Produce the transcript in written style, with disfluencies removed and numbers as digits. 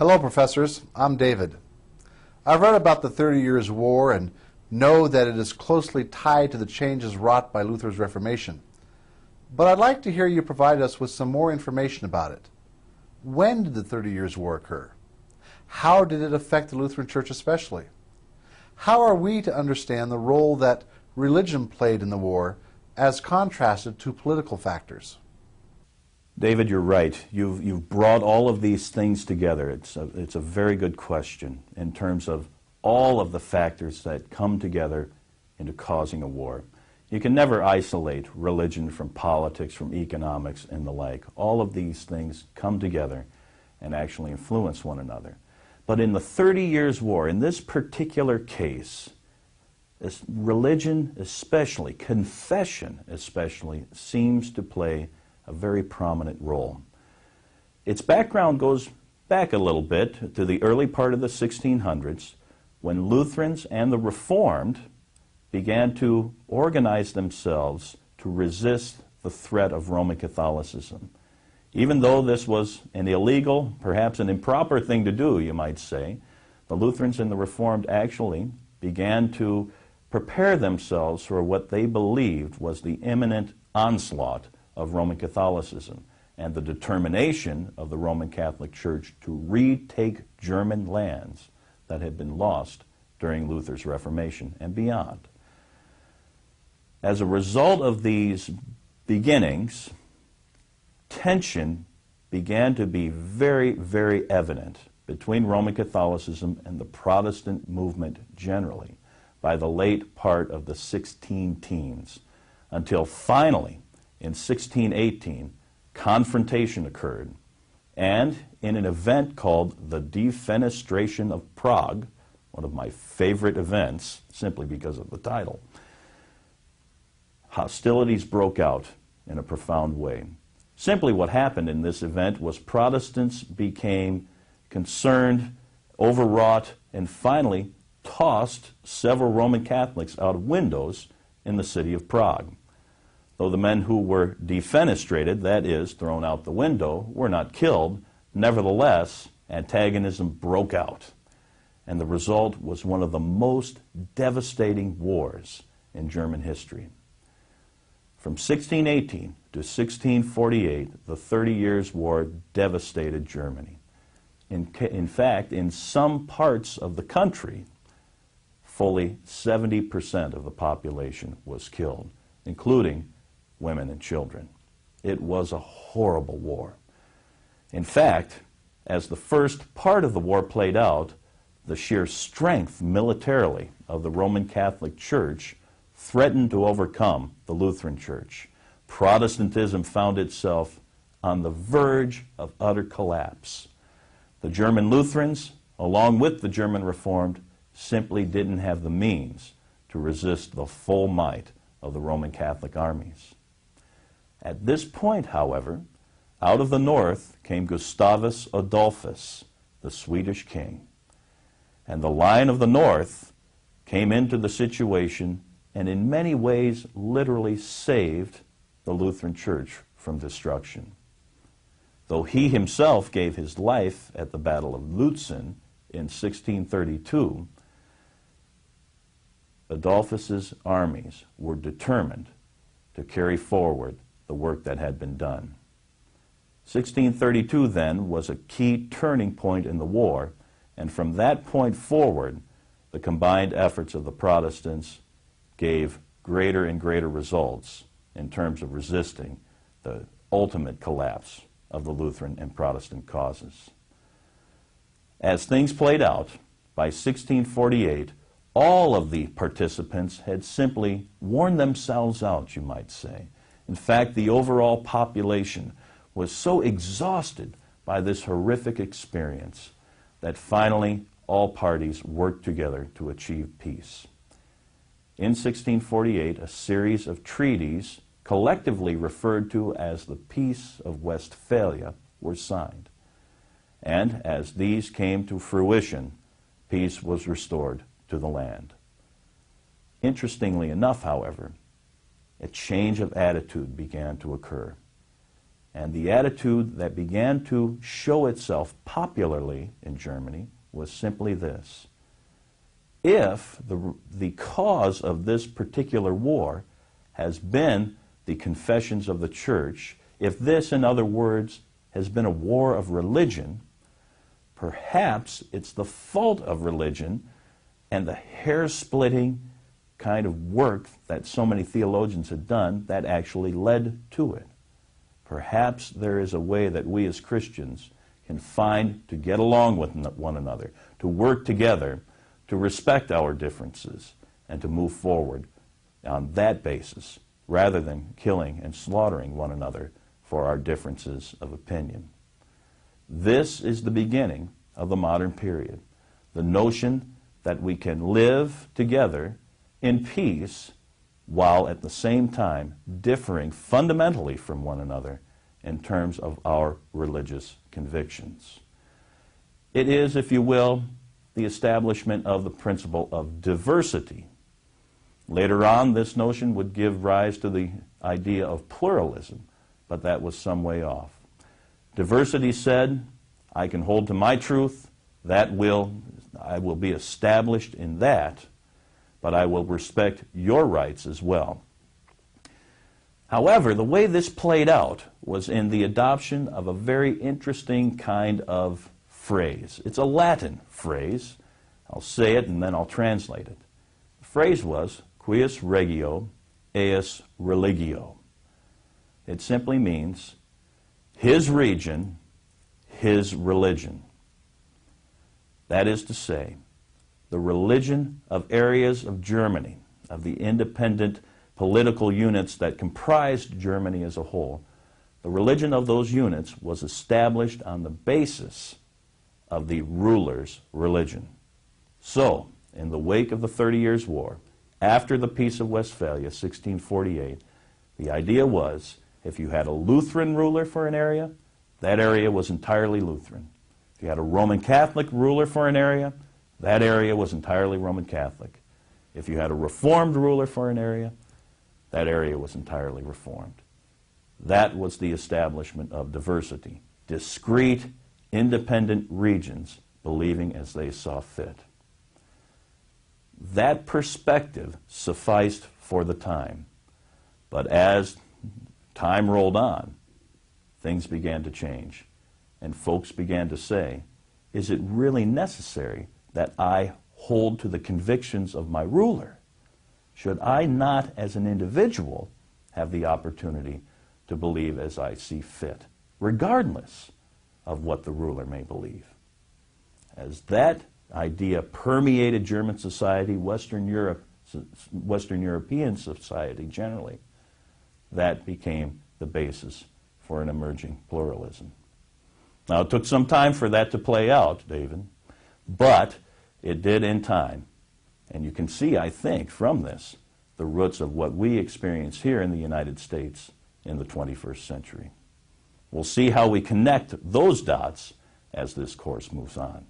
Hello, professors. I'm David. I've read about the 30 Years' War and know that it is closely tied to the changes wrought by Luther's Reformation. But I'd like to hear you provide us with some more information about it. When did the 30 Years' War occur? How did it affect the Lutheran Church especially? How are we to understand the role that religion played in the war as contrasted to political factors? David, you're right. You've brought all of these things together. It's a very good question in terms of all of the factors that come together into causing a war. You can never isolate religion from politics, from economics, and the like. All of these things come together and actually influence one another. But in the 30 Years' War, in this particular case, religion especially, confession especially, seems to play a very prominent role. Its background goes back a little bit to the early part of the 1600s, when Lutherans and the Reformed began to organize themselves to resist the threat of Roman Catholicism. Even though this was an illegal, perhaps an improper thing to do, you might say, the Lutherans and the Reformed actually began to prepare themselves for what they believed was the imminent onslaught of Roman Catholicism and the determination of the Roman Catholic Church to retake German lands that had been lost during Luther's Reformation and beyond. As a result of these beginnings, tension began to be very, very evident between Roman Catholicism and the Protestant movement generally by the late part of the 16-teens, until finally, in 1618, confrontation occurred, and in an event called the Defenestration of Prague, one of my favorite events, simply because of the title, hostilities broke out in a profound way. Simply what happened in this event was Protestants became concerned, overwrought, and finally tossed several Roman Catholics out of windows in the city of Prague. Though the men who were defenestrated, that is, thrown out the window, were not killed, nevertheless, antagonism broke out. And the result was one of the most devastating wars in German history. From 1618 to 1648, the 30 Years' War devastated Germany. In fact, in some parts of the country, fully 70% of the population was killed, including women and children. It was a horrible war. In fact, as the first part of the war played out, the sheer strength militarily of the Roman Catholic Church threatened to overcome the Lutheran Church. Protestantism found itself on the verge of utter collapse. The German Lutherans, along with the German Reformed, simply didn't have the means to resist the full might of the Roman Catholic armies. At this point, however, out of the north came Gustavus Adolphus, the Swedish king. And the line of the north came into the situation and in many ways literally saved the Lutheran Church from destruction. Though he himself gave his life at the Battle of Lutzen in 1632, Adolphus's armies were determined to carry forward the work that had been done. 1632 then was a key turning point in the war, and from that point forward, the combined efforts of the Protestants gave greater and greater results in terms of resisting the ultimate collapse of the Lutheran and Protestant causes. As things played out, by 1648, all of the participants had simply worn themselves out, you might say. In fact, the overall population was so exhausted by this horrific experience that finally all parties worked together to achieve peace. In 1648, a series of treaties, collectively referred to as the Peace of Westphalia, were signed. And as these came to fruition, peace was restored to the land. Interestingly enough, however, a change of attitude began to occur. And the attitude that began to show itself popularly in Germany was simply this: if the cause of this particular war has been the confessions of the church, if this, in other words, has been a war of religion, perhaps it's the fault of religion and the hair-splitting kind of work that so many theologians had done that actually led to it. Perhaps there is a way that we as Christians can find to get along with one another, to work together, to respect our differences, and to move forward on that basis, rather than killing and slaughtering one another for our differences of opinion. This is the beginning of the modern period. The notion that we can live together in peace while at the same time differing fundamentally from one another in terms of our religious convictions. It is, if you will, the establishment of the principle of diversity. Later on, this notion would give rise to the idea of pluralism, but that was some way off. Diversity said, I can hold to my truth, I will be established in that, but I will respect your rights as well. However, the way this played out was in the adoption of a very interesting kind of phrase. It's a Latin phrase. I'll say it and then I'll translate it. The phrase was, Quis regio, eius religio. It simply means, his region, his religion. That is to say, the religion of areas of Germany, of the independent political units that comprised Germany as a whole, the religion of those units was established on the basis of the ruler's religion. So, in the wake of the 30 Years' War, after the Peace of Westphalia, 1648, the idea was, if you had a Lutheran ruler for an area, that area was entirely Lutheran. If you had a Roman Catholic ruler for an area, that area was entirely Roman Catholic. If you had a Reformed ruler for an area, that area was entirely Reformed. That was the establishment of diversity. Discrete, independent regions believing as they saw fit. That perspective sufficed for the time. But as time rolled on, things began to change. And folks began to say, is it really necessary that I hold to the convictions of my ruler? Should I not, as an individual, have the opportunity to believe as I see fit, regardless of what the ruler may believe? As that idea permeated German society, Western European society generally, that became the basis for an emerging pluralism. Now, it took some time for that to play out, David, but it did in time. And you can see, I think, from this, the roots of what we experience here in the United States in the 21st century. We'll see how we connect those dots as this course moves on.